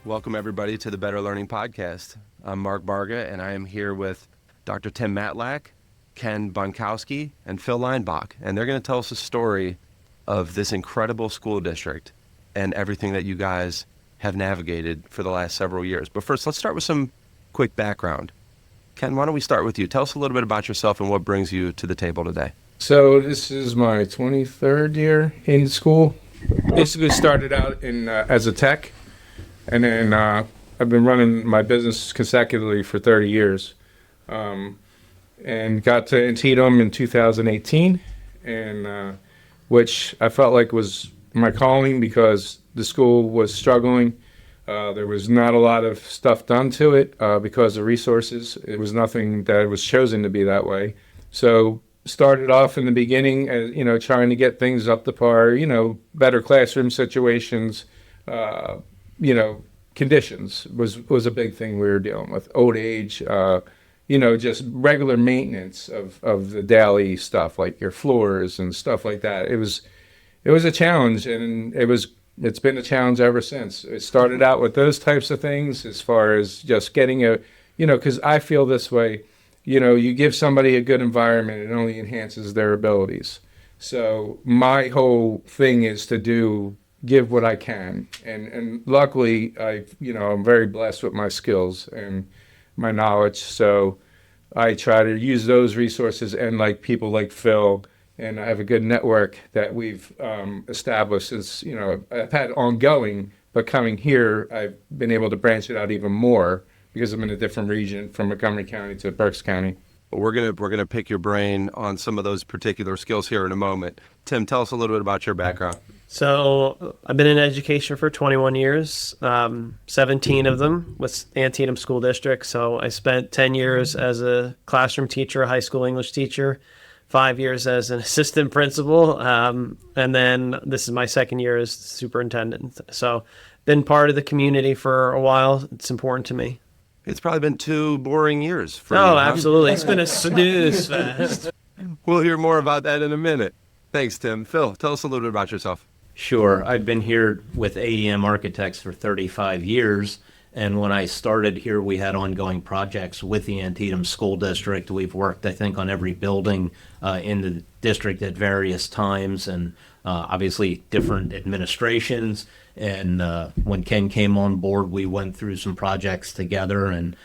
Welcome, everybody, to the Better Learning Podcast. I'm Mark Barga, and I am here with Dr. Tim Matlack, Ken Bonkoski, and Phil Leinbach. And they're going to tell us a story of this incredible school district and everything that you guys have navigated for the last several years. But first, let's start with some quick background. Ken, why don't we start with you? Tell us a little bit about yourself and what brings you to the table today. So this is my 23rd year in school. Basically started out as a tech, and then I've been running my business consecutively for 30 years. And got to Antietam in 2018, and which I felt like was my calling because the school was struggling. There was not a lot of stuff done to it because of resources. It was nothing that was chosen to be that way. So started off in the beginning as, trying to get things up to par, better classroom situations, conditions was a big thing we were dealing with. Old age, just regular maintenance of the daily stuff like your floors and stuff like that. It was a challenge, and it's been a challenge ever since. It started out with those types of things as far as just getting because I feel this way, you give somebody a good environment, it only enhances their abilities. So my whole thing is to give what I can. And luckily, I'm very blessed with my skills and my knowledge. So I try to use those resources and like people like Phil, and I have a good network that we've established as, I've had ongoing, but coming here, I've been able to branch it out even more because I'm in a different region from Montgomery County to Berks County. We're gonna pick your brain on some of those particular skills here in a moment. Tim, tell us a little bit about your background. So I've been in education for 21 years, 17 of them with Antietam School District. So I spent 10 years as a classroom teacher, a high school English teacher, 5 years as an assistant principal, and then this is my second year as superintendent. So been part of the community for a while. It's important to me. It's probably been 2 boring years for you. Oh, huh? absolutely. It's been a snooze fest. We'll hear more about that in a minute. Thanks, Tim. Phil, tell us a little bit about yourself. Sure. I've been here with AEM Architects for 35 years. And when I started here, we had ongoing projects with the Antietam School District. We've worked, I think, on every building in the district at various times, and obviously different administrations. And when Ken came on board, we went through some projects together. And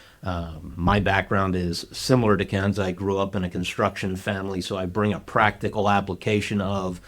my background is similar to Ken's. I grew up in a construction family, so I bring a practical application of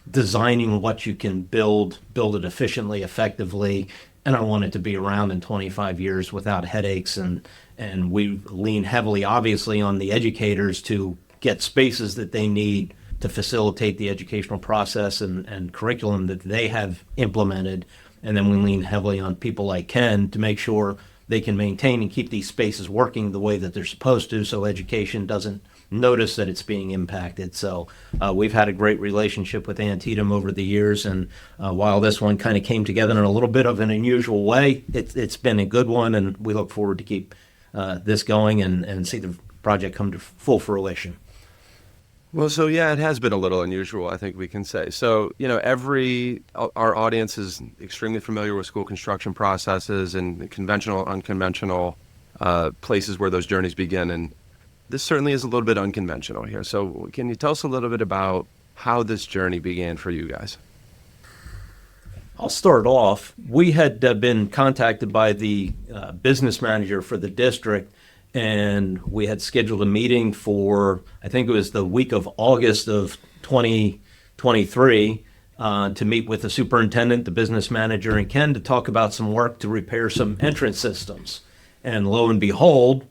designing what you can build it efficiently, effectively, and I want it to be around in 25 years without headaches. And we lean heavily, obviously, on the educators to get spaces that they need to facilitate the educational process and curriculum that they have implemented. And then we lean heavily on people like Ken to make sure they can maintain and keep these spaces working the way that they're supposed to, so education doesn't notice that it's being impacted. So we've had a great relationship with Antietam over the years, and while this one kind of came together in a little bit of an unusual way, it's been a good one, and we look forward to keep this going and see the project come to full fruition. Well, so yeah, it has been a little unusual, I think we can say. So, our audience is extremely familiar with school construction processes and conventional, unconventional places where those journeys begin. And this certainly is a little bit unconventional here. So can you tell us a little bit about how this journey began for you guys? I'll start off. We had been contacted by the business manager for the district, and we had scheduled a meeting for, I think it was the week of August of 2023, to meet with the superintendent, the business manager, and Ken to talk about some work to repair some entrance systems. And lo and behold,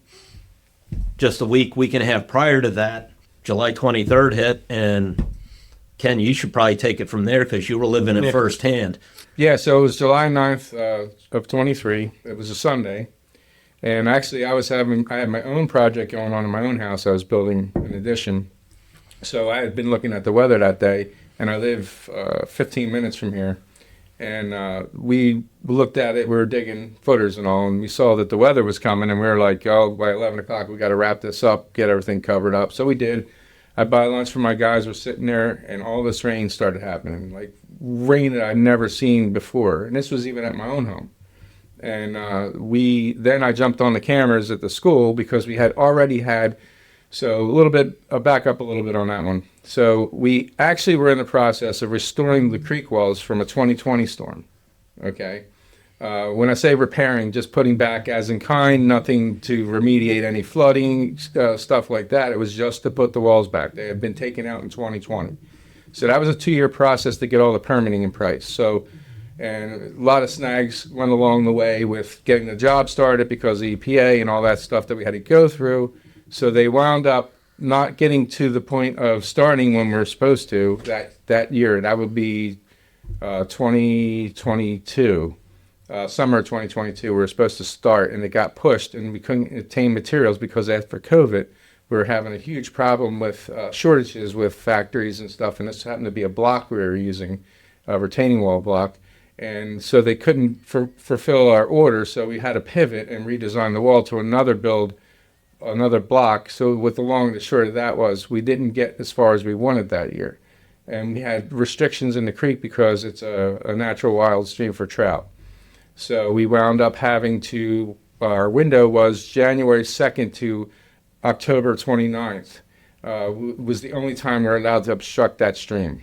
just a week and a half prior to that, July 23rd hit, and Ken, you should probably take it from there because you were living it firsthand. Yeah, so it was July 9th of 23. It was a Sunday. And actually, I had my own project going on in my own house. I was building an addition. So I had been looking at the weather that day, and I live 15 minutes from here. And we looked at it, we were digging footers and all, and we saw that the weather was coming, and we were like, oh, by 11 o'clock, we got to wrap this up, get everything covered up. So we did. I buy lunch for my guys, we're sitting there, and all this rain started happening, like rain that I'd never seen before. And this was even at my own home. And I jumped on the cameras at the school because we had already had, so a little bit, I'll back up a little bit on that one. So we actually were in the process of restoring the creek walls from a 2020 storm, okay? When I say repairing, just putting back as in kind, nothing to remediate any flooding, stuff like that. It was just to put the walls back. They had been taken out in 2020. So that was a 2-year process to get all the permitting in place. So, and a lot of snags went along the way with getting the job started because of EPA and all that stuff that we had to go through. So they wound up not getting to the point of starting when we were supposed to that year. That would be 2022. Summer of 2022, we were supposed to start, and it got pushed, and we couldn't obtain materials because after COVID, we were having a huge problem with shortages with factories and stuff, and this happened to be a block we were using, a retaining wall block, and so they couldn't fulfill our order, so we had to pivot and redesign the wall to another block. So what the long and the short of that was, we didn't get as far as we wanted that year, and we had restrictions in the creek because it's a natural wild stream for trout. So we wound up having to, our window was January 2nd to October 29th, was the only time we're allowed to obstruct that stream,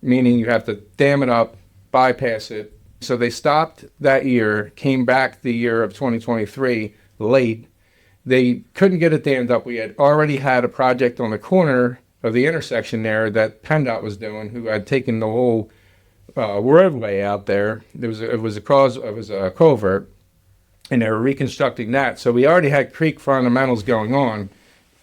meaning you have to dam it up, bypass it. So they stopped that year, came back the year of 2023 late. They couldn't get it dammed up. We had already had a project on the corner of the intersection there that PennDOT was doing, who had taken the whole roadway out there. It was a culvert, and they were reconstructing that. So we already had creek fundamentals going on,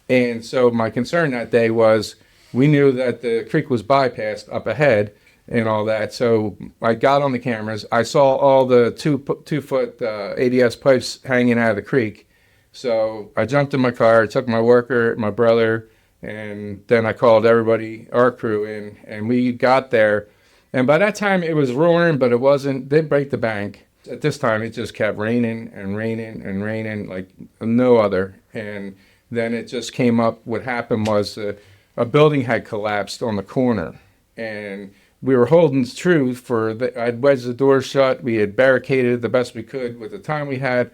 and so my concern that day was we knew that the creek was bypassed up ahead and all that. So I got on the cameras. I saw all the two foot ADS pipes hanging out of the creek. So I jumped in my car, took my worker, my brother, and then I called everybody, our crew in, and we got there. And by that time, it was roaring, but didn't break the bank. At this time, it just kept raining and raining and raining like no other. And then it just came up. What happened was a building had collapsed on the corner. And we were holding true I'd wedged the door shut. We had barricaded the best we could with the time we had.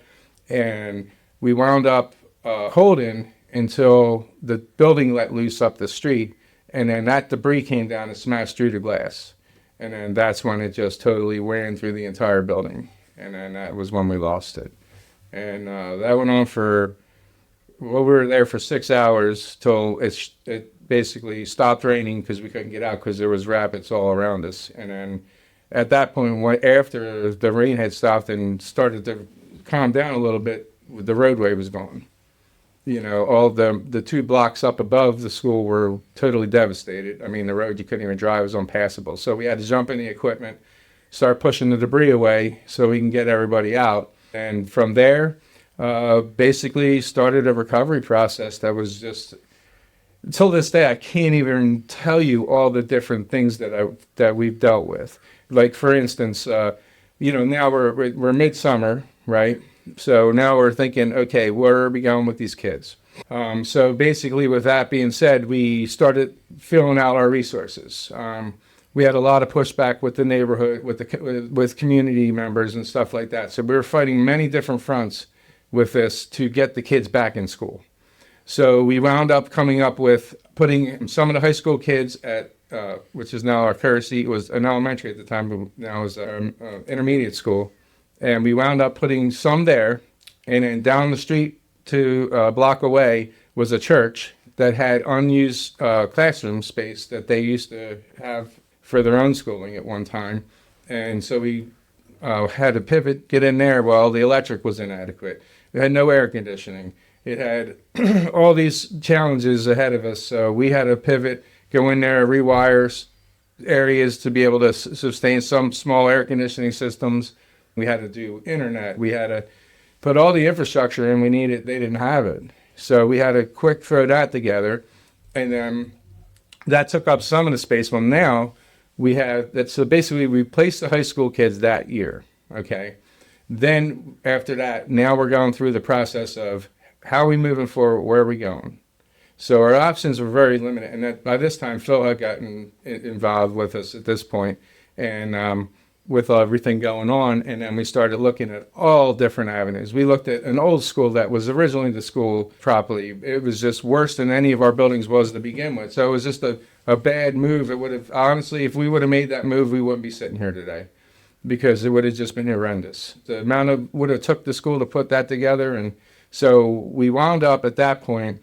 And we wound up holding until the building let loose up the street. And then that debris came down and smashed through the glass. And then that's when it just totally ran through the entire building. And then that was when we lost it. And that went on we were there for 6 hours till it basically stopped raining because we couldn't get out because there was rapids all around us. And then at that point, after the rain had stopped and started to calm down a little bit, the roadway was gone. You know, all the 2 blocks up above the school were totally devastated. I mean, the road you couldn't even drive was unpassable. So we had to jump in the equipment, start pushing the debris away so we can get everybody out. And from there, basically started a recovery process that was just, until this day, I can't even tell you all the different things that we've dealt with. Like, for instance, now we're midsummer, right? So now we're thinking, okay, where are we going with these kids? So basically, with that being said, we started filling out our resources. We had a lot of pushback with the neighborhood, with community members and stuff like that. So we were fighting many different fronts with this to get the kids back in school. So we wound up coming up with putting some of the high school kids at, which is now our courtesy, it was an elementary at the time, but now is intermediate school. And we wound up putting some there, and then down the street to a block away was a church that had unused classroom space that they used to have for their own schooling at one time. And so we had to pivot, get in there while the electric was inadequate. It had no air conditioning. It had all these challenges ahead of us. So we had to pivot, go in there, rewire areas to be able to sustain some small air conditioning systems. We had to do internet. We had to put all the infrastructure in we needed. They didn't have it. So we had to quick throw that together. And then that took up some of the space. Well, now we have that. So basically we replaced the high school kids that year. Okay. Then after that, now we're going through the process of how are we moving forward? Where are we going? So our options were very limited. And that by this time, Phil had gotten involved with us at this point. And with everything going on. And then we started looking at all different avenues. We looked at an old school that was originally the school properly. It was just worse than any of our buildings was to begin with. So it was just a bad move. It would have, honestly, if we would have made that move, we wouldn't be sitting here today, because it would have just been horrendous. The amount of would have took the school to put that together. And so we wound up at that point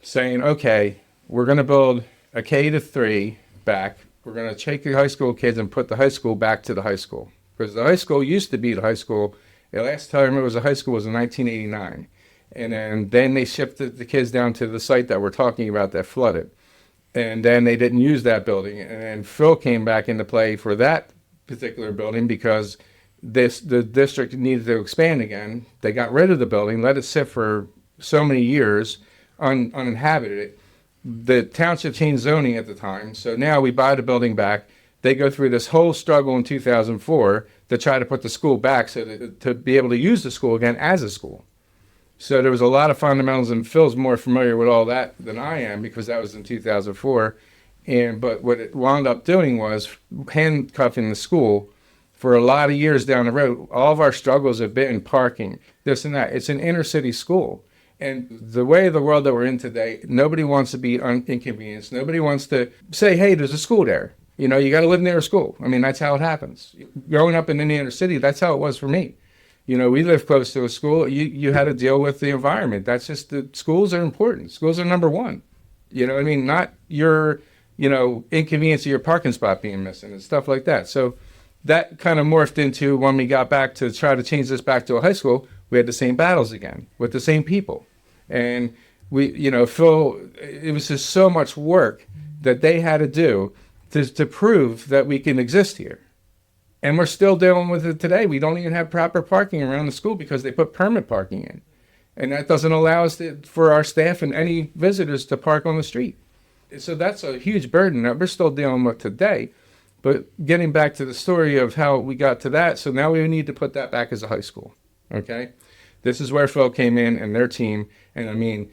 saying, okay, we're going to build a K-3 back. We're going to take the high school kids and put the high school back to the high school. Because the high school used to be the high school. The last time it was a high school was in 1989. And then they shifted the kids down to the site that we're talking about that flooded. And then they didn't use that building. And then Phil came back into play for that particular building because the district needed to expand again. They got rid of the building, let it sit for so many years uninhabited. The township changed zoning at the time, so now we buy the building back. They go through this whole struggle in 2004 to try to put the school back so that, to be able to use the school again as a school. So there was a lot of fundamentals, and Phil's more familiar with all that than I am because that was in 2004. But what it wound up doing was handcuffing the school for a lot of years down the road. All of our struggles have been parking, this and that. It's an inner city school. And the way of the world that we're in today, nobody wants to be inconvenienced. Nobody wants to say, hey, there's a school there. You know, you got to live near a school. I mean, that's how it happens. Growing up in the inner city, that's how it was for me. You know, we lived close to a school. You had to deal with the environment. That's just, the schools are important. Schools are number one. You know what I mean? Not your, inconvenience of your parking spot being missing and stuff like that. So that kind of morphed into, when we got back to try to change this back to a high school, we had the same battles again with the same people. And we, Phil, it was just so much work that they had to do to prove that we can exist here. And we're still dealing with it today. We don't even have proper parking around the school because they put permit parking in. And that doesn't allow us for our staff and any visitors to park on the street. So that's a huge burden that we're still dealing with today. But getting back to the story of how we got to that, so now we need to put that back as a high school, okay? This is where Phil came in and their team, and I mean,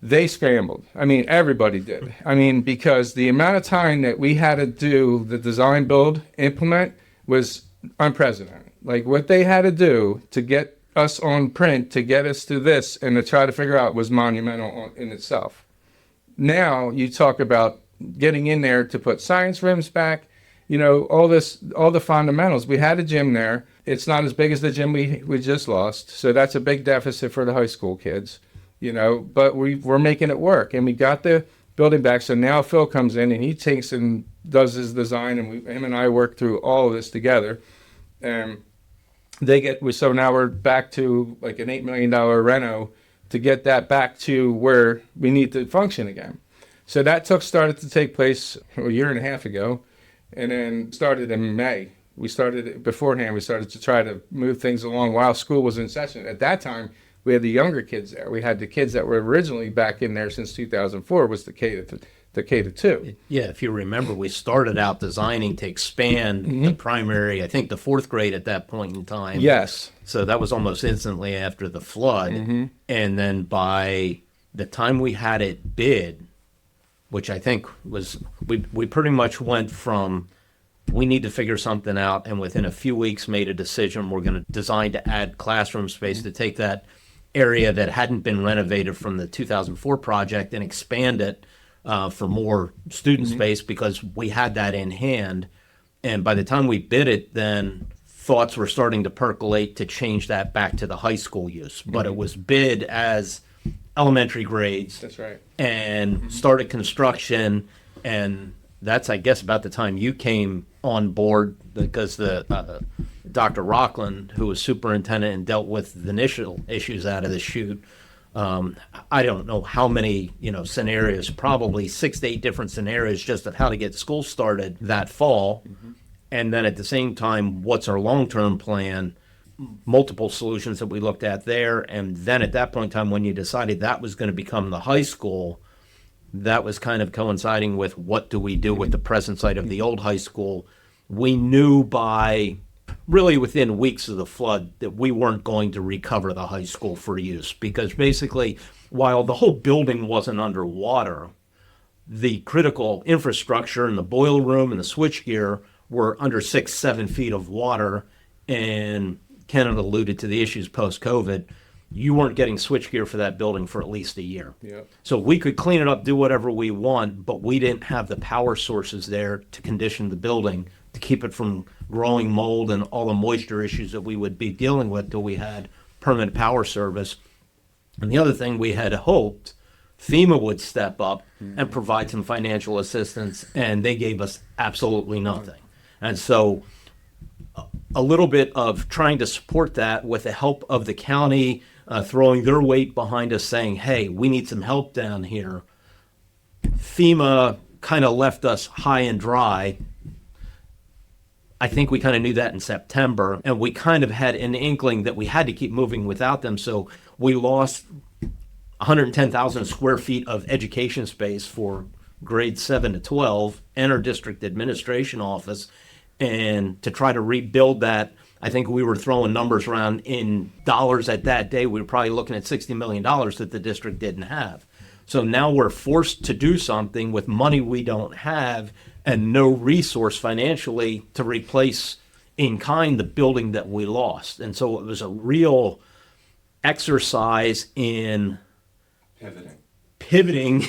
they scrambled. I mean, everybody did. I mean, because the amount of time that we had to do the design, build, implement was unprecedented. Like, what they had to do to get us on print, to get us to this, and to try to figure out was monumental in itself. Now you talk about getting in there to put science rooms back, all the fundamentals. We had a gym there. It's not as big as the gym we just lost, so that's a big deficit for the high school kids, but we're making it work, and we got the building back. So now Phil comes in and he takes and does his design, and him and I work through all of this together. So now we're back to like an $8 million reno to get that back to where we need to function again. So that started to take place a year and a half ago, and then started in May. We started beforehand. We started to try to move things along while school was in session. At that time, we had the younger kids there. We had the kids that were originally back in there since 2004 was the K-2. Yeah, if you remember, we started out designing to expand the primary, I think the fourth grade at that point in time. Yes. So that was almost instantly after the flood. And then by the time we had it bid, which I think was, we pretty much went from, we need to figure something out, and within a few weeks made a decision. We're going to design to add classroom space to take that area that hadn't been renovated from the 2004 project and expand it for more student space, because we had that in hand. And by the time we bid it, then thoughts were starting to percolate to change that back to the high school use. But it was bid as elementary grades. That's right. And started construction, and that's, I guess, about the time you came on board, because the Dr. Rockland, who was superintendent and dealt with the initial issues out of the chute, I don't know how many, scenarios, probably 6 to 8 different scenarios just of how to get school started that fall. And then at the same time, what's our long-term plan? Multiple solutions that we looked at there. And then at that point in time, when you decided that was going to become the high school, that was kind of coinciding with what do we do with the present site of the old high school. We knew by really within weeks of the flood that we weren't going to recover the high school for use, because basically, while the whole building wasn't underwater, the critical infrastructure and the boiler room and the switchgear were under 6-7 feet of water, and Ken had alluded to the issues post-COVID, you weren't getting switchgear for that building for at least a year. Yep. So we could clean it up, do whatever we want, but we didn't have the power sources there to condition the building to keep it from growing mold and all the moisture issues that we would be dealing with till we had permanent power service. And the other thing we had hoped, FEMA would step up and provide some financial assistance, and they gave us absolutely nothing. And so a little bit of trying to support that with the help of the county, throwing their weight behind us saying, hey, we need some help down here. FEMA kind of left us high and dry. I think we kind of knew that in September, and we kind of had an inkling that we had to keep moving without them. So we lost 110,000 square feet of education space for grades 7 to 12 and our district administration office. And to try to rebuild that, I think we were throwing numbers around in dollars at that day. We were probably looking at $60 million that the district didn't have. So now we're forced to do something with money we don't have and no resource financially to replace in kind the building that we lost. And so it was a real exercise in pivoting,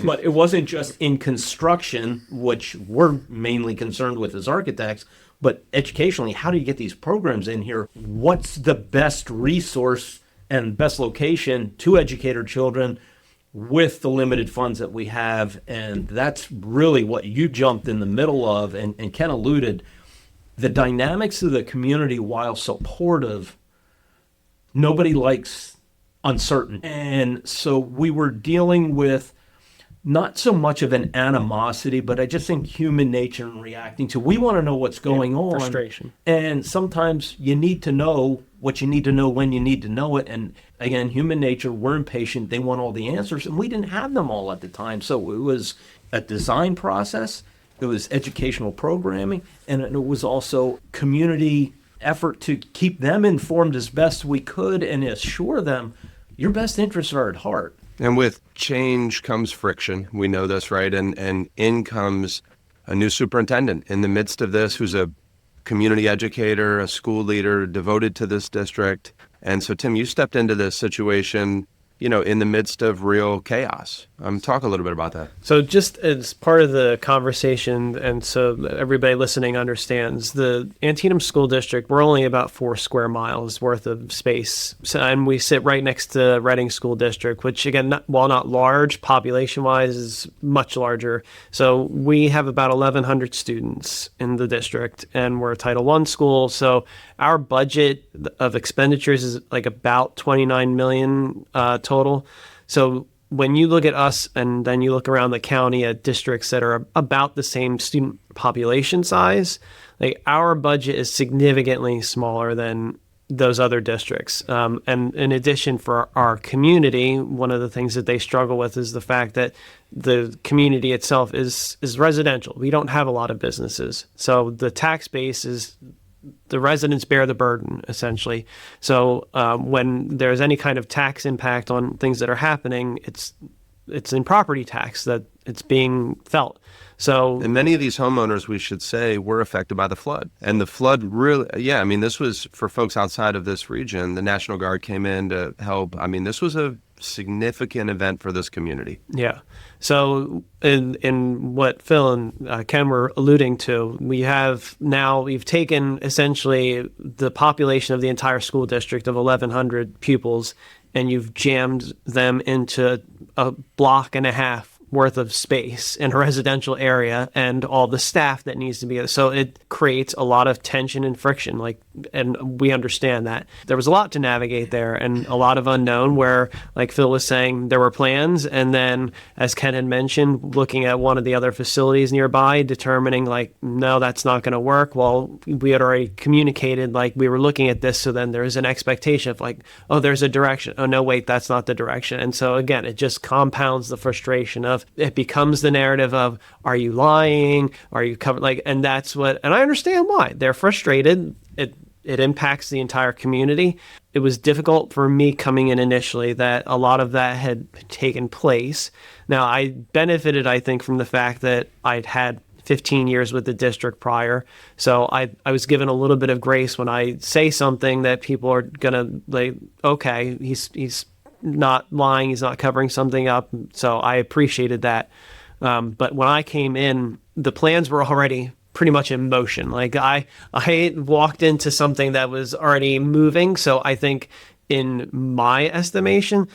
but it wasn't just in construction, which we're mainly concerned with as architects, but educationally, how do you get these programs in here? What's the best resource and best location to educate our children with the limited funds that we have? And that's really what you jumped in the middle of, and Ken alluded, the dynamics of the community, while supportive, nobody likes uncertain. And so we were dealing with not so much of an animosity, but I just think human nature and reacting to, we want to know what's going on. Frustration. And sometimes you need to know what you need to know when you need to know it. And again, human nature, we're impatient. They want all the answers, and we didn't have them all at the time. So it was a design process. It was educational programming, and it was also community effort to keep them informed as best we could and assure them your best interests are at heart. And with change comes friction. We know this, right? And in comes a new superintendent in the midst of this who's a community educator, a school leader devoted to this district. And so, Tim, you stepped into this situation, you know, in the midst of real chaos. Talk a little bit about that. So just as part of the conversation, and so everybody listening understands, the Antietam School District, we're only about 4 square miles worth of space. So, and we sit right next to Reading School District, which again, while not large, population-wise is much larger. So we have about 1,100 students in the district, and we're a Title I school. So our budget of expenditures is like about $29 million total. So when you look at us and then you look around the county at districts that are about the same student population size, like our budget is significantly smaller than those other districts. And in addition, for our community, one of the things that they struggle with is the fact that the community itself is residential. We don't have a lot of businesses. So the tax base is, the residents bear the burden, essentially. So when there's any kind of tax impact on things that are happening, it's in property tax that it's being felt. So, and many of these homeowners, we should say, were affected by the flood. And the flood really, yeah, I mean, this was for folks outside of this region. The National Guard came in to help. I mean, this was a significant event for this community. Yeah. So in what Phil and Ken were alluding to, we've taken essentially the population of the entire school district of 1,100 pupils, and you've jammed them into a block and a half worth of space in a residential area, and all the staff that needs to be there. So it creates a lot of tension and friction, and we understand that. There was a lot to navigate there and a lot of unknown where, like Phil was saying, there were plans, and then, as Ken had mentioned, looking at one of the other facilities nearby, determining no, that's not going to work. Well, we had already communicated, we were looking at this, so then there's an expectation of oh, there's a direction. Oh, no, wait, that's not the direction. And so again, it just compounds the frustration of, it becomes the narrative of, are you lying? Are you covered? And that's what, and I understand why they're frustrated. It impacts the entire community. It was difficult for me coming in initially that a lot of that had taken place. Now, I benefited, I think, from the fact that I'd had 15 years with the district prior. So I was given a little bit of grace when I say something that people are going to like, okay, he's not lying, he's not covering something up. So I appreciated that. But when I came in, the plans were already pretty much in motion. Like I walked into something that was already moving. So I think in my estimation,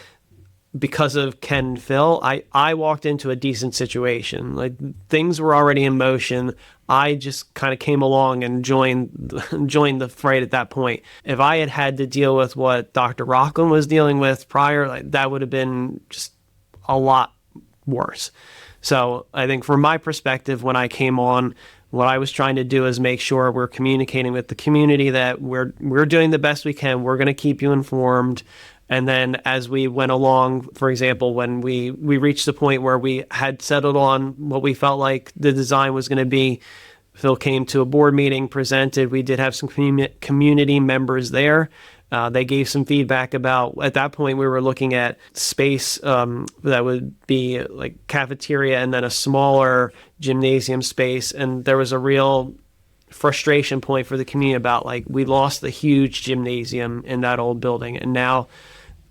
because of Ken and Phil, I walked into a decent situation. Like things were already in motion. I just kind of came along and joined the fray at that point. If I had to deal with what Dr. Rockland was dealing with prior, like that would have been just a lot worse. So I think from my perspective, when I came on, what I was trying to do is make sure we're communicating with the community that we're doing the best we can. We're going to keep you informed. And then as we went along, for example, when we reached the point where we had settled on what we felt like the design was going to be, Phil came to a board meeting, presented. We did have some community members there. They gave some feedback about, at that point, we were looking at space that would be like cafeteria and then a smaller gymnasium space. And there was a real frustration point for the community about like, we lost the huge gymnasium in that old building. And now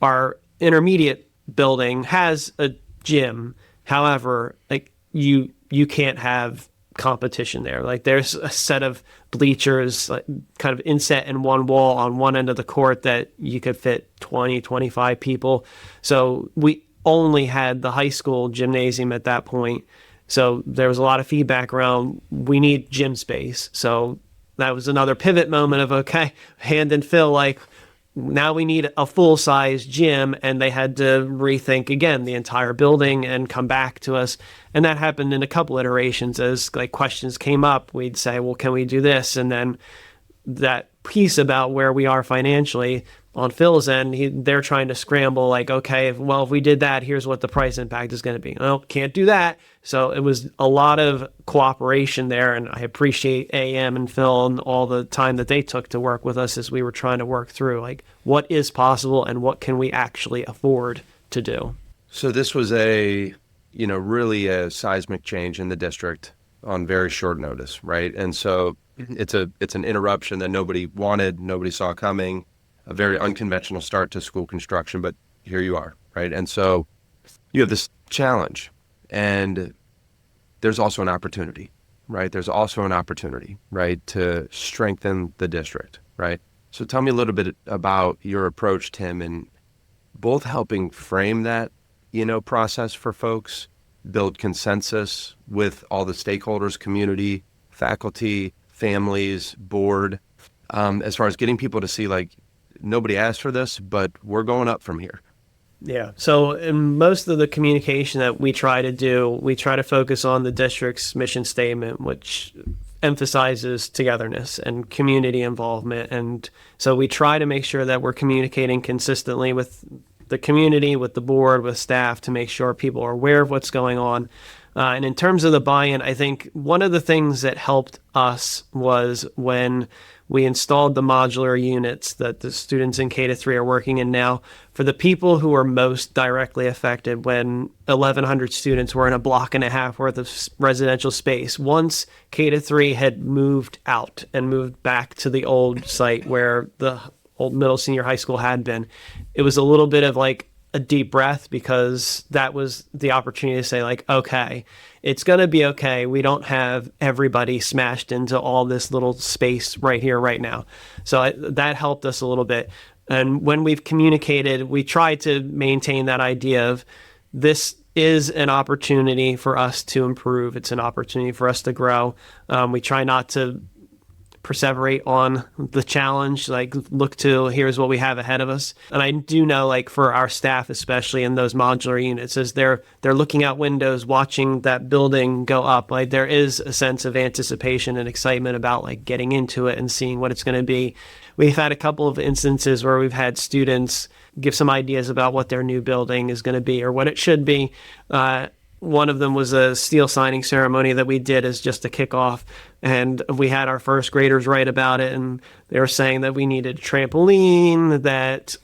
our intermediate building has a gym. However, like you can't have competition there. Like there's a set of bleachers like kind of inset in one wall on one end of the court that you could fit 20, 25 people. So we only had the high school gymnasium at that point. So there was a lot of feedback around, we need gym space. So that was another pivot moment of, okay, Hand and Phil, like, now we need a full-size gym, and they had to rethink again the entire building and come back to us. And that happened in a couple iterations as like questions came up. We'd say, well, can we do this? And then that piece about where we are financially on Phil's end, they're trying to scramble like, okay, if we did that, here's what the price impact is going to be. Well, can't do that. So it was a lot of cooperation there, and I appreciate AM and Phil and all the time that they took to work with us as we were trying to work through like what is possible and what can we actually afford to do. So this was really a seismic change in the district on very short notice, right? And so it's an interruption that nobody wanted, nobody saw coming, a very unconventional start to school construction, but here you are, right? And so you have this challenge, and there's also an opportunity, right? There's also an opportunity, right, to strengthen the district, right? So tell me a little bit about your approach, Tim, in both helping frame that, process for folks, build consensus with all the stakeholders, community, faculty, families, board, as far as getting people to see like, nobody asked for this, but we're going up from here. Yeah. So in most of the communication that we try to do, we try to focus on the district's mission statement, which emphasizes togetherness and community involvement. And so we try to make sure that we're communicating consistently with the community, with the board, with staff to make sure people are aware of what's going on. And in terms of the buy-in, I think one of the things that helped us was when we installed the modular units that the students in K-3 are working in now. For the people who were most directly affected, when 1,100 students were in a block and a half worth of residential space, once K-3 had moved out and moved back to the old site where the old middle senior high school had been, it was a little bit of like a deep breath, because that was the opportunity to say like, okay, it's going to be okay. We don't have everybody smashed into all this little space right here, right now. So that helped us a little bit. And when we've communicated, we try to maintain that idea of this is an opportunity for us to improve. It's an opportunity for us to grow. We try not to perseverate on the challenge, like look to here's what we have ahead of us. And I do know, like for our staff, especially in those modular units, as they're looking out windows, watching that building go up, like there is a sense of anticipation and excitement about like getting into it and seeing what it's going to be. We've had a couple of instances where we've had students give some ideas about what their new building is going to be or what it should be. one of them was a steel signing ceremony that we did as just a kickoff. And we had our first graders write about it, and they were saying that we needed a trampoline, that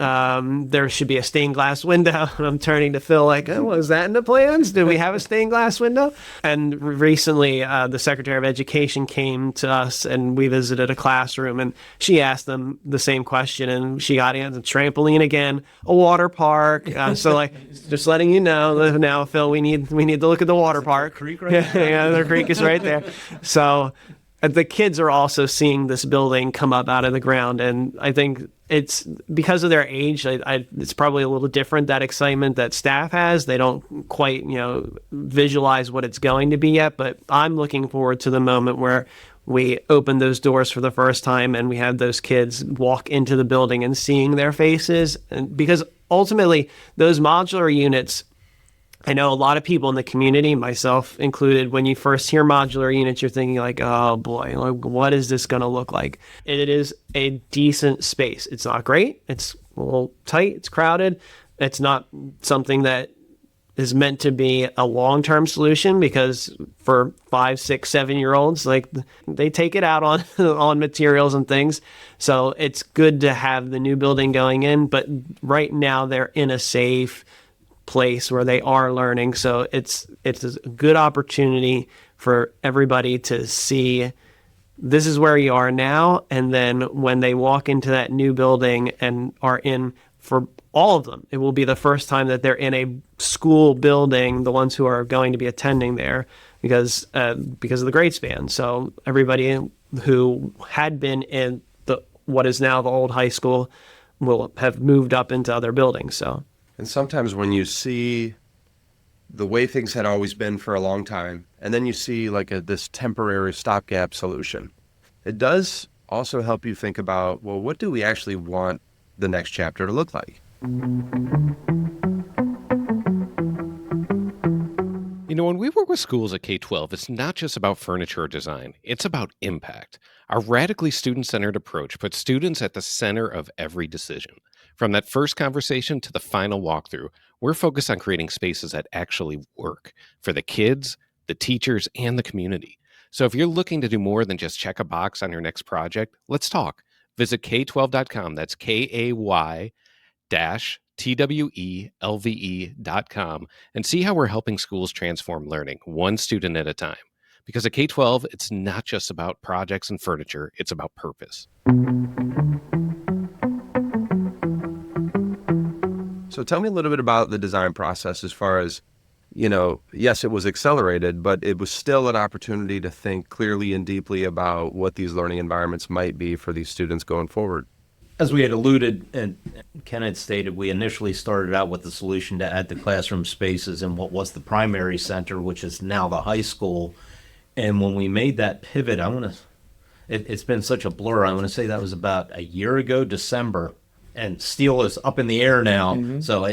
there should be a stained glass window. And I'm turning to Phil like, oh, was that in the plans? Did we have a stained glass window? And recently, the Secretary of Education came to us, and we visited a classroom, and she asked them the same question, and she got answered, trampoline again, a water park. So like, just letting you know now, Phil, we need to look at the water park. Creek right there. Yeah, the creek is right there. So the kids are also seeing this building come up out of the ground, and I think it's because of their age. It's probably a little different, that excitement that staff has. They don't quite, visualize what it's going to be yet, but I'm looking forward to the moment where we open those doors for the first time and we have those kids walk into the building and seeing their faces. And because ultimately those modular units, I know a lot of people in the community, myself included, when you first hear modular units, you're thinking like, oh boy, like, what is this going to look like? It is a decent space. It's not great. It's a little tight. It's crowded. It's not something that is meant to be a long-term solution, because for 5, 6, 7-year-olds, like, they take it out on on materials and things. So it's good to have the new building going in, but right now they're in a safe place where they are learning. So it's a good opportunity for everybody to see this is where you are now, and then when they walk into that new building and are in, for all of them, it will be the first time that they're in a school building, the ones who are going to be attending there, because of the grade span. So everybody who had been in what is now the old high school will have moved up into other buildings. So. And sometimes when you see the way things had always been for a long time, and then you see like this temporary stopgap solution, it does also help you think about, well, what do we actually want the next chapter to look like? When we work with schools at K-12, it's not just about furniture or design. It's about impact. Our radically student-centered approach puts students at the center of every decision. From that first conversation to the final walkthrough, we're focused on creating spaces that actually work for the kids, the teachers, and the community. So if you're looking to do more than just check a box on your next project, let's talk. Visit K12.com. That's KAY-TWELVE.com, and see how we're helping schools transform learning one student at a time. Because at K-12, it's not just about projects and furniture, it's about purpose. So tell me a little bit about the design process as far as, yes, it was accelerated, but it was still an opportunity to think clearly and deeply about what these learning environments might be for these students going forward. As we had alluded and Ken had stated, we initially started out with the solution to add the classroom spaces in what was the primary center, which is now the high school. And when we made that pivot, it's been such a blur. I want to say that was about a year ago, December, and steel is up in the air now. Mm-hmm. So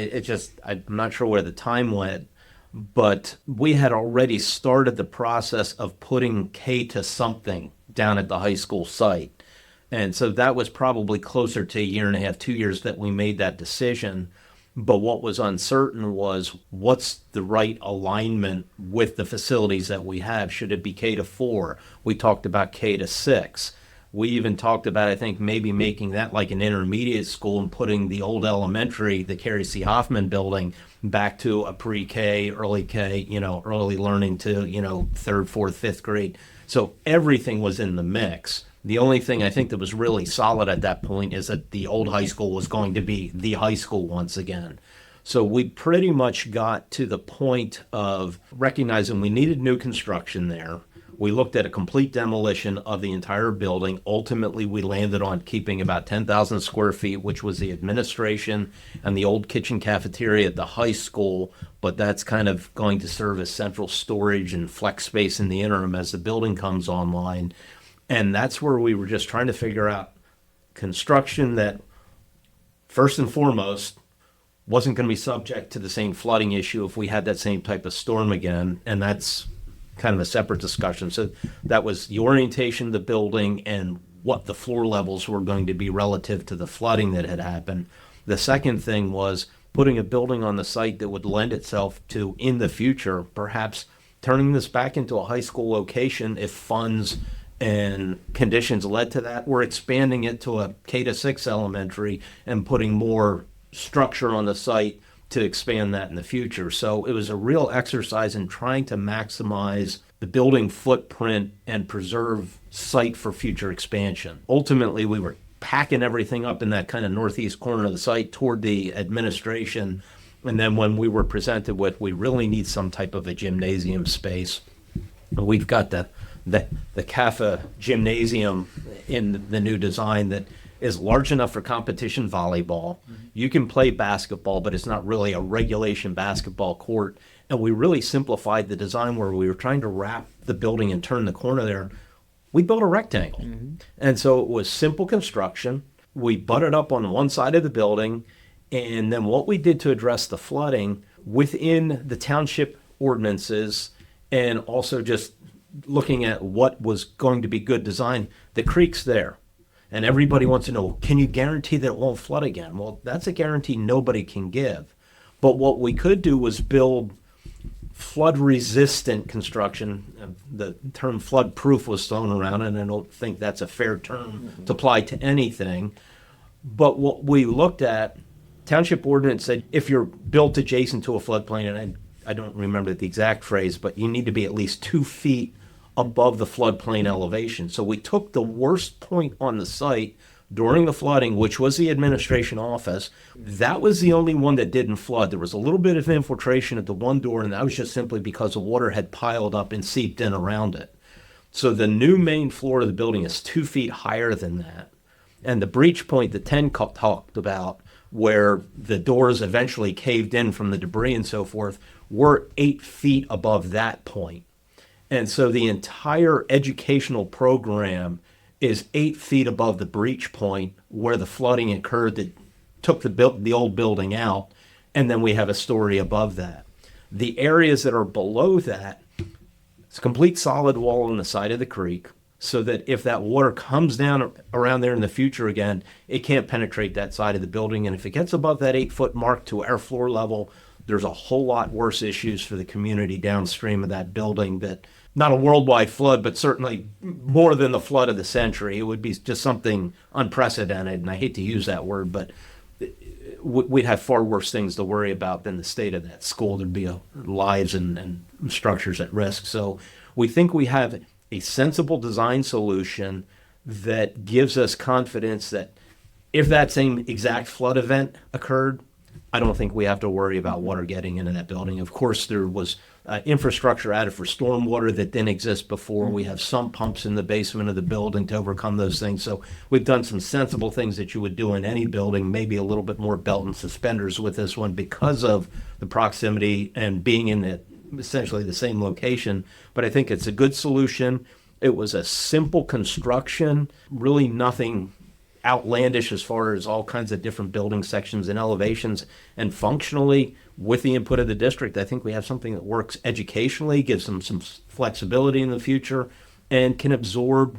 I'm not sure where the time went, but we had already started the process of putting K to something down at the high school site. And so that was probably closer to a year and a half, 2 years that we made that decision. But what was uncertain was what's the right alignment with the facilities that we have. Should it be K to 4? We talked about K to 6. We even talked about, I think, maybe making that like an intermediate school and putting the old elementary, the Carrie C. Hoffman building, back to a pre-K, early K, early learning to, 3rd, 4th, 5th grade. So everything was in the mix. The only thing I think that was really solid at that point is that the old high school was going to be the high school once again. So we pretty much got to the point of recognizing we needed new construction there. We looked at a complete demolition of the entire building. Ultimately, we landed on keeping about 10,000 square feet, which was the administration and the old kitchen cafeteria at the high school. But that's kind of going to serve as central storage and flex space in the interim as the building comes online. And that's where we were just trying to figure out construction that, first and foremost, wasn't going to be subject to the same flooding issue if we had that same type of storm again. And that's kind of a separate discussion. So that was the orientation of the building and what the floor levels were going to be relative to the flooding that had happened. The second thing was putting a building on the site that would lend itself to, in the future, perhaps turning this back into a high school location if funds and conditions led to that. We're expanding it to a K-6 elementary and putting more structure on the site to expand that in the future. So it was a real exercise in trying to maximize the building footprint and preserve site for future expansion. Ultimately, we were packing everything up in that kind of northeast corner of the site toward the administration. And then when we were presented with, we really need some type of a gymnasium space, we've got the CAFA gymnasium in the new design that is large enough for competition volleyball. You can play basketball, but it's not really a regulation basketball court. And we really simplified the design where we were trying to wrap the building and turn the corner there. We built a rectangle. And so it was simple construction. We butted up on one side of the building. And then what we did to address the flooding within the township ordinances, and also just looking at what was going to be good design, the creek's there. And everybody wants to know, can you guarantee that it won't flood again? Well, that's a guarantee nobody can give. But what we could do was build flood-resistant construction. The term flood-proof was thrown around, and I don't think that's a fair term to apply to anything. But what we looked at, township ordinance said if you're built adjacent to a floodplain, and I don't remember the exact phrase, but you need to be at least 2 feet above the floodplain elevation. So we took the worst point on the site during the flooding, which was the administration office. That was the only one that didn't flood. There was a little bit of infiltration at the one door, and that was just simply because the water had piled up and seeped in around it. So the new main floor of the building is 2 feet higher than that. And the breach point that Ten talked about, where the doors eventually caved in from the debris and so forth, were 8 feet above that point. And so the entire educational program is 8 feet above the breach point where the flooding occurred that took the old building out, and then we have a story above that. The areas that are below that, it's a complete solid wall on the side of the creek, so that if that water comes down around there in the future again, it can't penetrate that side of the building. And if it gets above that 8-foot mark to our floor level, there's a whole lot worse issues for the community downstream of that building. That not a worldwide flood, but certainly more than the flood of the century. It would be just something unprecedented, and I hate to use that word, but we'd have far worse things to worry about than the state of that school. There'd be lives and structures at risk. So we think we have a sensible design solution that gives us confidence that if that same exact flood event occurred, I don't think we have to worry about water getting into that building. Of course, there was infrastructure added for stormwater that didn't exist before. We have sump pumps in the basement of the building to overcome those things. So we've done some sensible things that you would do in any building, maybe a little bit more belt and suspenders with this one because of the proximity and being in essentially the same location. But I think it's a good solution. It was a simple construction, really nothing outlandish as far as all kinds of different building sections and elevations. And functionally, with the input of the district, I think we have something that works educationally, gives them some flexibility in the future, and can absorb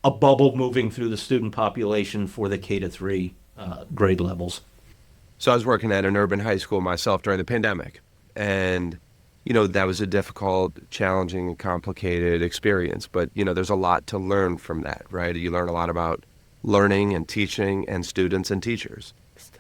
a bubble moving through the student population for the K-3 grade levels. So I was working at an urban high school myself during the pandemic, and that was a difficult, challenging, and complicated experience. But there's a lot to learn from that, right? You learn a lot about learning and teaching and students and teachers.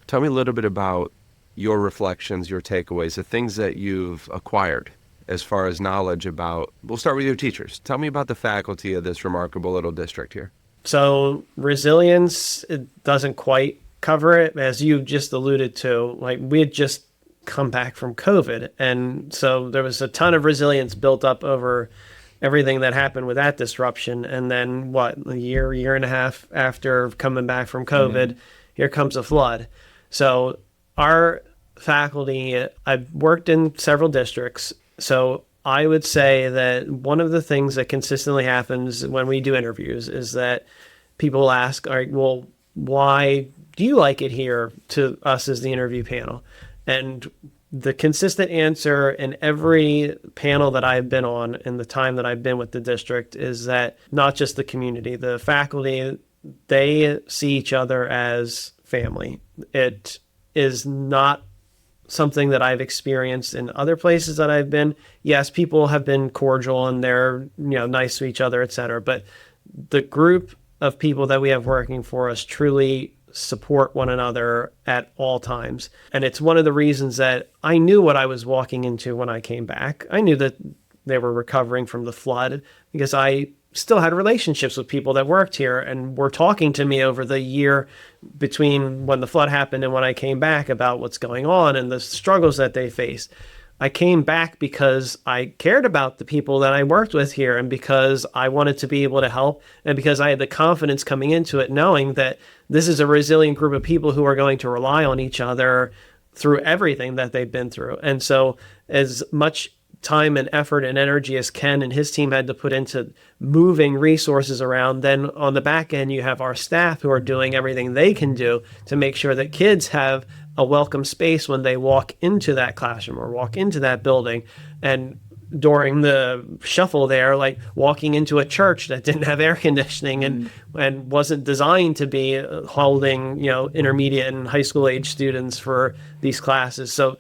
Tell me a little bit about your reflections, your takeaways, the things that you've acquired as far as knowledge about. We'll start with your teachers. Tell me about the faculty of this remarkable little district here. So resilience, it doesn't quite cover it, as you just alluded to. Like, we had just come back from COVID, and so there was a ton of resilience built up over everything that happened with that disruption. And then a year and a half after coming back from COVID, here comes a flood. So our faculty, I've worked in several districts. So I would say that one of the things that consistently happens when we do interviews is that people ask, all right, well, why do you like it here, to us as the interview panel? And the consistent answer in every panel that I've been on in the time that I've been with the district is that not just the community, the faculty, they see each other as family. It is not something that I've experienced in other places that I've been. Yes, people have been cordial and they're, nice to each other, et cetera. But the group of people that we have working for us truly support one another at all times. And it's one of the reasons that I knew what I was walking into when I came back. I knew that they were recovering from the flood because I still had relationships with people that worked here and were talking to me over the year between when the flood happened and when I came back about what's going on and the struggles that they faced. I came back because I cared about the people that I worked with here and because I wanted to be able to help and because I had the confidence coming into it, knowing that this is a resilient group of people who are going to rely on each other through everything that they've been through. And so as much time and effort and energy as Ken and his team had to put into moving resources around, then on the back end, you have our staff who are doing everything they can do to make sure that kids have a welcome space when they walk into that classroom or walk into that building. And during the shuffle there, like walking into a church that didn't have air conditioning and wasn't designed to be holding, intermediate and high school age students for these classes. So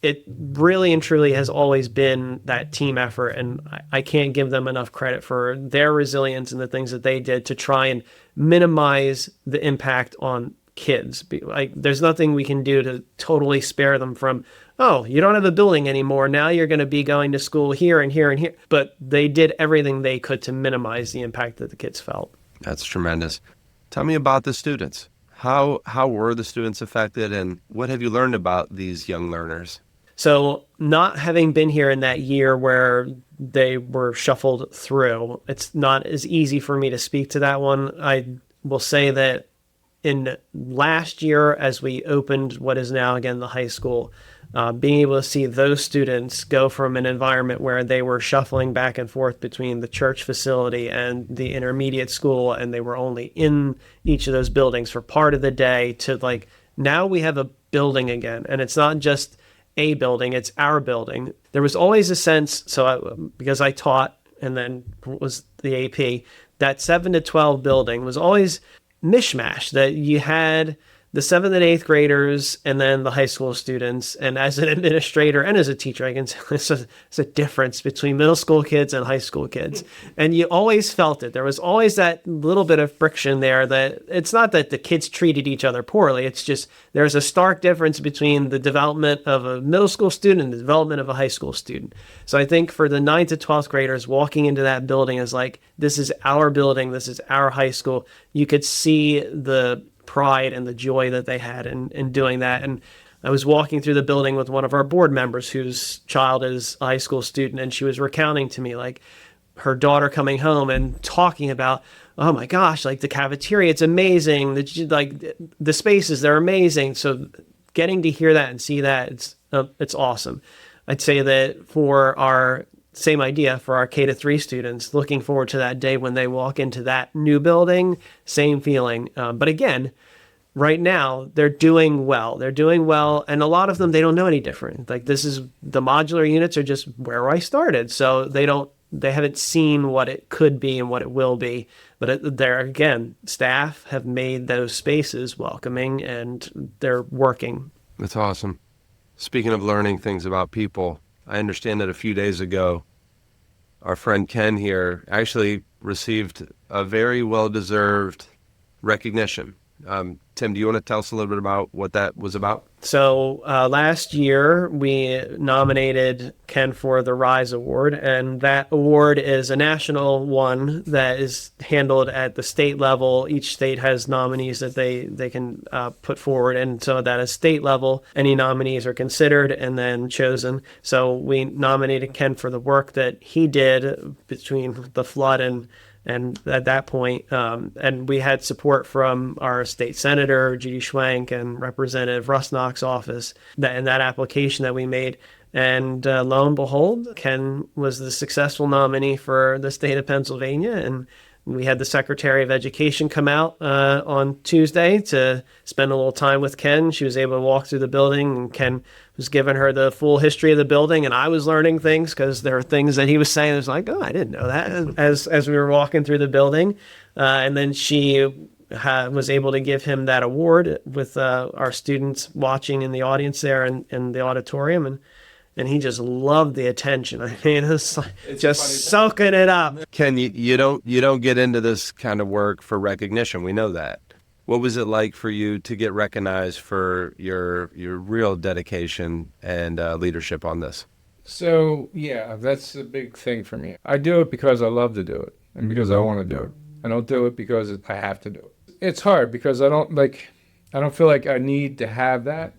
it really and truly has always been that team effort. And I can't give them enough credit for their resilience and the things that they did to try and minimize the impact on kids. Like, there's nothing we can do to totally spare them from, oh, you don't have a building anymore. Now you're going to be going to school here and here and here. But they did everything they could to minimize the impact that the kids felt. That's tremendous. Tell me about the students. How were the students affected, and what have you learned about these young learners? So not having been here in that year where they were shuffled through, it's not as easy for me to speak to that one. I will say that in last year, as we opened what is now, again, the high school, being able to see those students go from an environment where they were shuffling back and forth between the church facility and the intermediate school, and they were only in each of those buildings for part of the day, to like, now we have a building again. And it's not just a building, it's our building. There was always a sense, because I taught and then was the AP, that 7 to 12 building was always mishmash, that you had the 7th and 8th graders and then the high school students. And as an administrator and as a teacher, I can say it's a difference between middle school kids and high school kids. And you always felt it. There was always that little bit of friction there, that it's not that the kids treated each other poorly. It's just there's a stark difference between the development of a middle school student and the development of a high school student. So I think for the 9th to 12th graders walking into that building is like, this is our building, this is our high school. You could see the pride and the joy that they had in doing that. And I was walking through the building with one of our board members whose child is a high school student, and she was recounting to me like her daughter coming home and talking about, oh my gosh, like the cafeteria, it's amazing. Like the spaces, they're amazing. So getting to hear that and see that, it's awesome. I'd say that for our same idea for our K-3 students, looking forward to that day when they walk into that new building, same feeling. But again, right now, they're doing well. They're doing well. And a lot of them, they don't know any different. Like, this is, the modular units are just where I started. So they haven't seen what it could be and what it will be. But there, again, staff have made those spaces welcoming and they're working. That's awesome. Speaking of learning things about people, I understand that a few days ago, our friend Ken here actually received a very well-deserved recognition. Tim, do you want to tell us a little bit about what that was about? So last year, we nominated Ken for the RISE Award, and that award is a national one that is handled at the state level. Each state has nominees that they can put forward, and so that at state level, any nominees are considered and then chosen. So we nominated Ken for the work that he did between the flood and at that point, and we had support from our state senator, Judy Schwank, and Representative Rusnock's office in that application that we made. And lo and behold, Ken was the successful nominee for the state of Pennsylvania. And we had the Secretary of Education come out on Tuesday to spend a little time with Ken. She was able to walk through the building, and Ken was giving her the full history of the building. And I was learning things because there were things that he was saying. I was like, oh, I didn't know that as we were walking through the building. And then she was able to give him that award with our students watching in the audience there in the auditorium, and he just loved the attention. I mean, it's just soaking it up. Ken, you don't get into this kind of work for recognition. We know that. What was it like for you to get recognized for your real dedication and leadership on this? So, yeah, that's a big thing for me. I do it because I love to do it and because I want to do it. I don't do it because I have to do it. It's hard because I don't feel like I need to have that.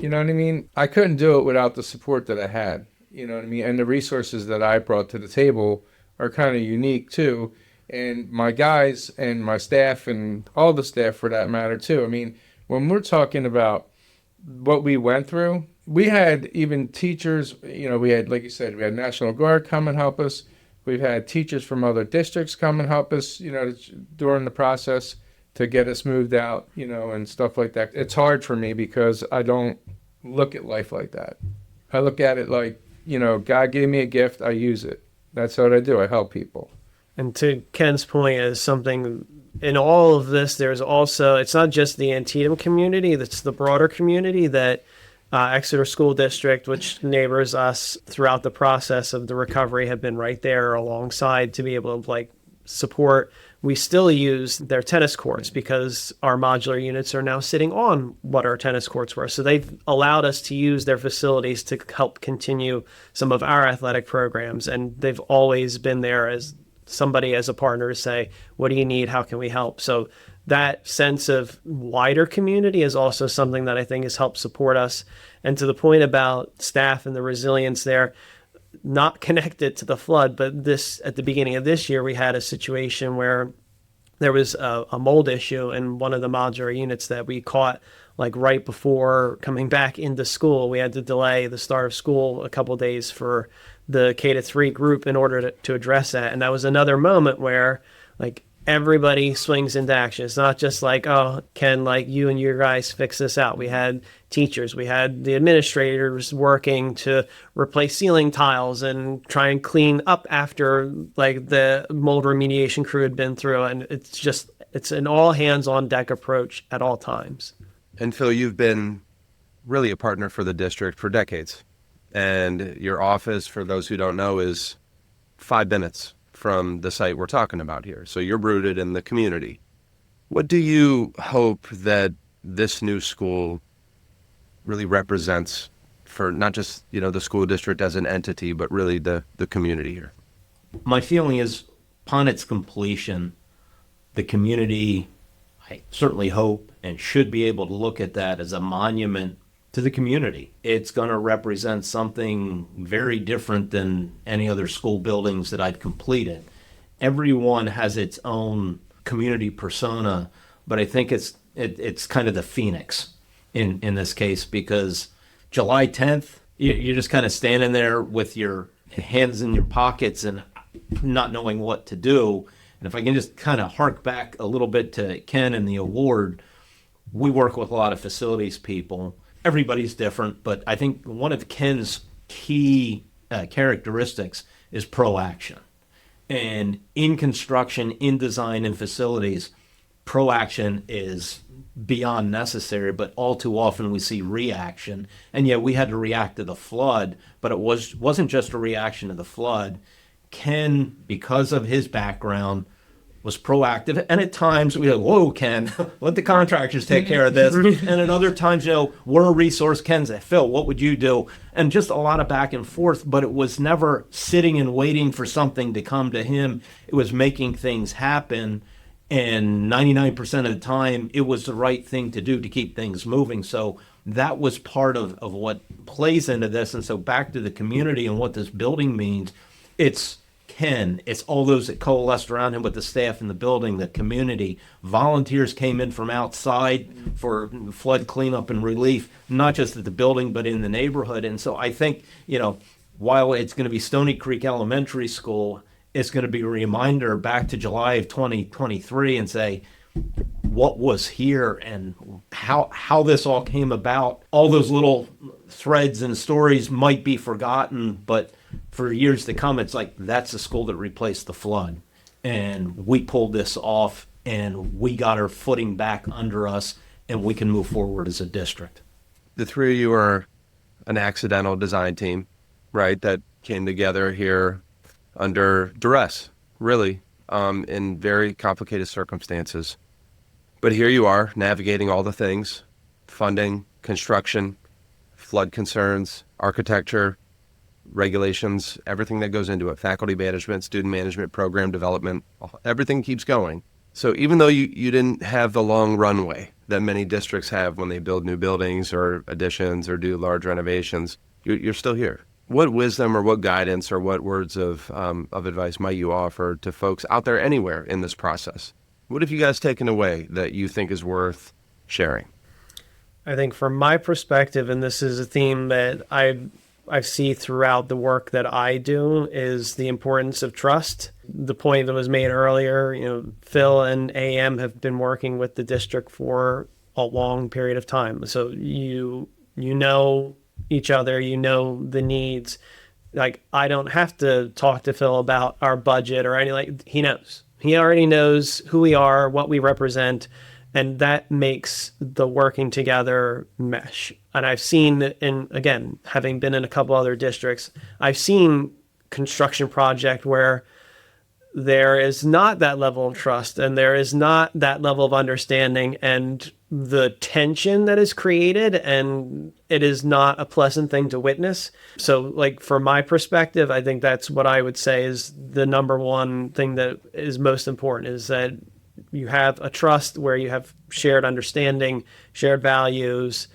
You know what I mean? I couldn't do it without the support that I had. You know what I mean? And the resources that I brought to the table are kind of unique too. And my guys and my staff and all the staff for that matter too. I mean, when we're talking about what we went through, we had even teachers, we had, like you said, we had National Guard come and help us. We've had teachers from other districts come and help us, during the process to get us moved out, and stuff like that. It's hard for me because I don't look at life like that. I look at it like, God gave me a gift, I use it. That's what I do. I help people. And to Ken's point, is something in all of this, there's also, it's not just the Antietam community, that's the broader community that Exeter School District, which neighbors us throughout the process of the recovery, have been right there alongside to be able to support. We still use their tennis courts because our modular units are now sitting on what our tennis courts were. So they've allowed us to use their facilities to help continue some of our athletic programs. And they've always been there as somebody, as a partner, to say, what do you need? How can we help? So that sense of wider community is also something that I think has helped support us. And to the point about staff and the resilience there, not connected to the flood, but this, at the beginning of this year, we had a situation where there was a mold issue in one of the modular units that we caught right before coming back into school. We had to delay the start of school a couple of days for the K-3 group in order to address that. And that was another moment where everybody swings into action. It's not just oh, Ken, you and your guys fix this out. We had teachers, we had the administrators working to replace ceiling tiles and try and clean up after the mold remediation crew had been through. And it's an all hands on deck approach at all times. And Phil, you've been really a partner for the district for decades. And your office, for those who don't know, is 5 minutes from the site we're talking about here. So you're rooted in the community. What do you hope that this new school really represents for not just, the school district as an entity, but really the community here? My feeling is, upon its completion, the community, I certainly hope and should be able to look at that as a monument to the community. It's going to represent something very different than any other school buildings that I've completed. Everyone has its own community persona, but I think it's kind of the phoenix in this case, because July 10th, you're just kind of standing there with your hands in your pockets and not knowing what to do. And if I can just kind of hark back a little bit to Ken and the award, we work with a lot of facilities people. Everybody's different, but I think one of Ken's key characteristics is proaction. And in construction, in design, in facilities, proaction is beyond necessary, but all too often we see reaction. And yet we had to react to the flood, but it wasn't just a reaction to the flood. Ken, because of his background, was proactive, and at times we go, whoa, Ken, let the contractors take care of this. And at other times, we're a resource. Ken said, Phil, what would you do? And just a lot of back and forth, but it was never sitting and waiting for something to come to him. It was making things happen, and 99% of the time, it was the right thing to do to keep things moving. So that was part of what plays into this. And so back to the community and what this building means, it's Ken, it's all those that coalesced around him with the staff in the building, the community. Volunteers came in from outside for flood cleanup and relief, not just at the building, but in the neighborhood. And so I think, while it's going to be Stony Creek Elementary School, it's going to be a reminder back to July of 2023 and say, what was here and how this all came about. All those little threads and stories might be forgotten, but for years to come, it's that's the school that replaced the flood. And we pulled this off and we got our footing back under us, and we can move forward as a district. The three of you are an accidental design team, right? That came together here under duress, really, in very complicated circumstances. But here you are navigating all the things: funding, construction, flood concerns, architecture, regulations, everything that goes into it, faculty management, student management, program development, everything keeps going. So even though you didn't have the long runway that many districts have when they build new buildings or additions or do large renovations, you're still here. What wisdom or what guidance or what words of advice might you offer to folks out there anywhere in this process? What have you guys taken away that you think is worth sharing? I think from my perspective, and this is a theme that I see throughout the work that I do, is the importance of trust. The point that was made earlier, Phil and AM have been working with the district for a long period of time. So you know each other, you know the needs. Like, I don't have to talk to Phil about our budget or anything. He knows. He already knows who we are, what we represent, and that makes the working together mesh. And I've seen, again, having been in a couple other districts, I've seen construction project where there is not that level of trust and there is not that level of understanding, and the tension that is created, and it is not a pleasant thing to witness. So, like, from my perspective, I think that's what I would say is the number one thing that is most important, is that you have a trust where you have shared understanding, shared values,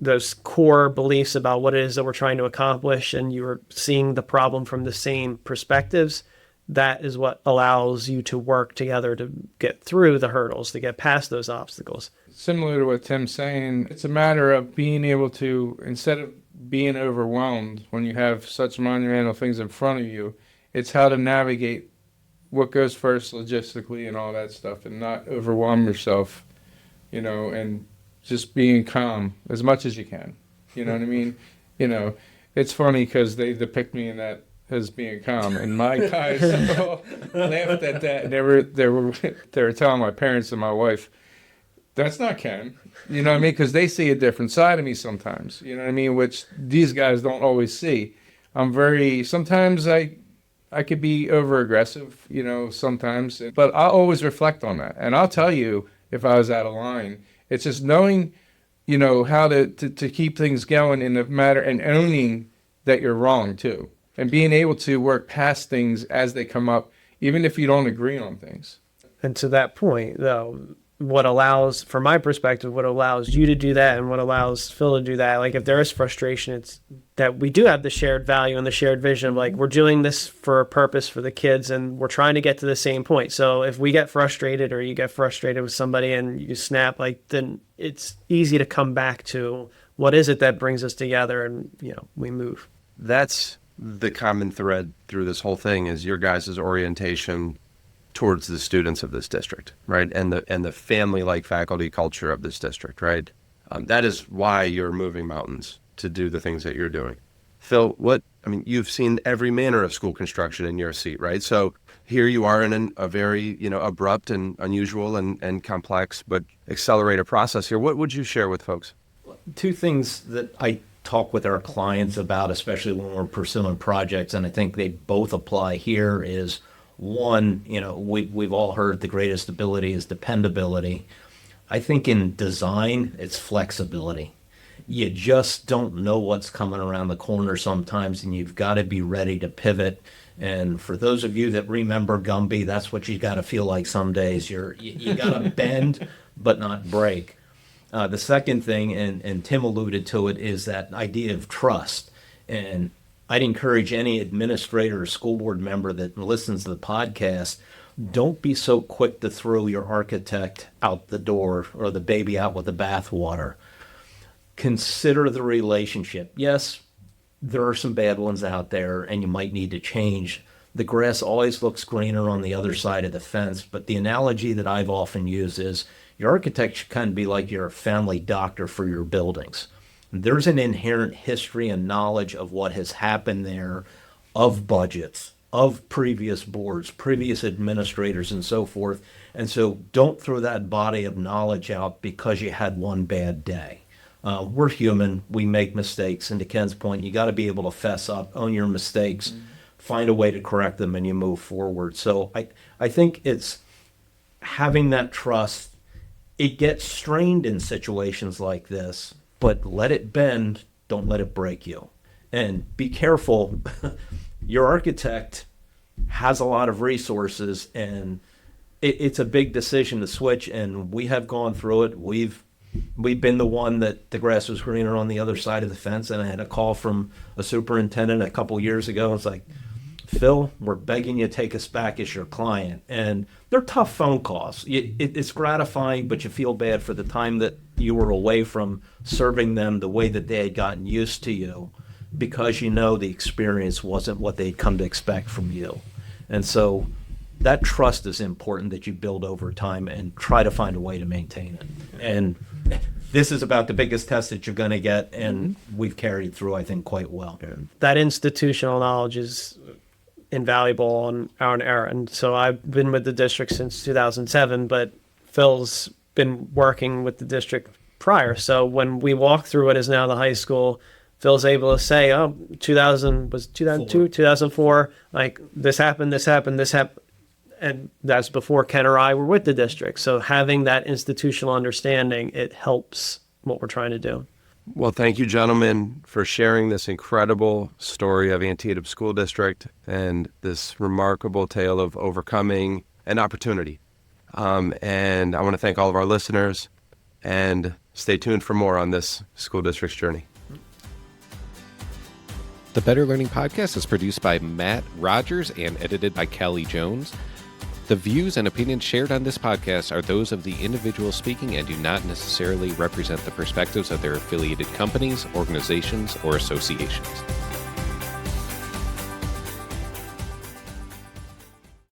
those core beliefs about what it is that we're trying to accomplish, and you're seeing the problem from the same perspectives. That is what allows you to work together to get through the hurdles, to get past those obstacles. Similar to what Tim's saying, it's a matter of being able to, instead of being overwhelmed when you have such monumental things in front of you, it's how to navigate what goes first logistically and all that stuff, and not overwhelm yourself, and just being calm as much as you can. You know what I mean? It's funny because they depict me in that as being calm, and my guys all laughed at that. And they were telling my parents and my wife, that's not Ken. You know what I mean? Because they see a different side of me sometimes. You know what I mean? Which these guys don't always see. Sometimes I could be over aggressive, sometimes, but I'll always reflect on that. And I'll tell you if I was out of line. It's just knowing, how to keep things going in the matter, and owning that you're wrong too. And being able to work past things as they come up, even if you don't agree on things. And to that point, though, from my perspective, what allows you to do that and what allows Phil to do that, like, if there is frustration, it's that we do have the shared value and the shared vision of, like, we're doing this for a purpose for the kids and we're trying to get to the same point. So if we get frustrated, or you get frustrated with somebody and you snap, then it's easy to come back to what is it that brings us together, and, we move. That's the common thread through this whole thing, is your guys' orientation towards the students of this district, right? And the family-like faculty culture of this district, right? That is why you're moving mountains to do the things that you're doing. Phil, you've seen every manner of school construction in your seat, right? So here you are in a very, abrupt and unusual and complex, but accelerated process here. What would you share with folks? Two things that I talk with our clients about, especially when we're pursuing projects, and I think they both apply here, is one, we've all heard the greatest ability is dependability. I think in design, it's flexibility. You just don't know what's coming around the corner sometimes, and you've got to be ready to pivot. And for those of you that remember Gumby, that's what you got to feel like some days. You got to bend, but not break. The second thing, and Tim alluded to it, is that idea of trust. And I'd encourage any administrator or school board member that listens to the podcast, don't be so quick to throw your architect out the door or the baby out with the bathwater. Consider the relationship. Yes, there are some bad ones out there, and you might need to change. The grass always looks greener on the other side of the fence, but the analogy that I've often used is your architect should kind of be like your family doctor for your buildings. There's an inherent history and knowledge of what has happened there, of budgets, of previous boards, previous administrators, and so forth. And so don't throw that body of knowledge out because you had one bad day. We're human. We make mistakes. And to Ken's point, you got to be able to fess up, own your mistakes, find a way to correct them, and you move forward. So I think it's having that trust. It gets strained in situations like this, but let it bend. Don't let it break you. And be careful. Your architect has a lot of resources, and it's a big decision to switch. And we have gone through it. We've been the one that the grass was greener on the other side of the fence. And I had a call from a superintendent a couple years ago. It's like, Phil, we're begging you to take us back as your client. And they're tough phone calls. It's gratifying, but you feel bad for the time that you were away from serving them the way that they had gotten used to you, because you know the experience wasn't what they'd come to expect from you. And so that trust is important that you build over time and try to find a way to maintain it. And this is about the biggest test that you're going to get, and we've carried through, I think, quite well. That institutional knowledge is invaluable on our end. So I've been with the district since 2007, but Phil's been working with the district prior. So when we walk through what is now the high school, Phil's able to say, oh, 2002, 2004, like this happened. And that's before Ken or I were with the district. So having that institutional understanding, it helps what we're trying to do. Well, thank you, gentlemen, for sharing this incredible story of Antietam School District and this remarkable tale of overcoming an opportunity. And I want to thank all of our listeners, and stay tuned for more on this school district's journey. The Better Learning Podcast is produced by Matt Rogers and edited by Kelly Jones. The views and opinions shared on this podcast are those of the individual speaking and do not necessarily represent the perspectives of their affiliated companies, organizations, or associations.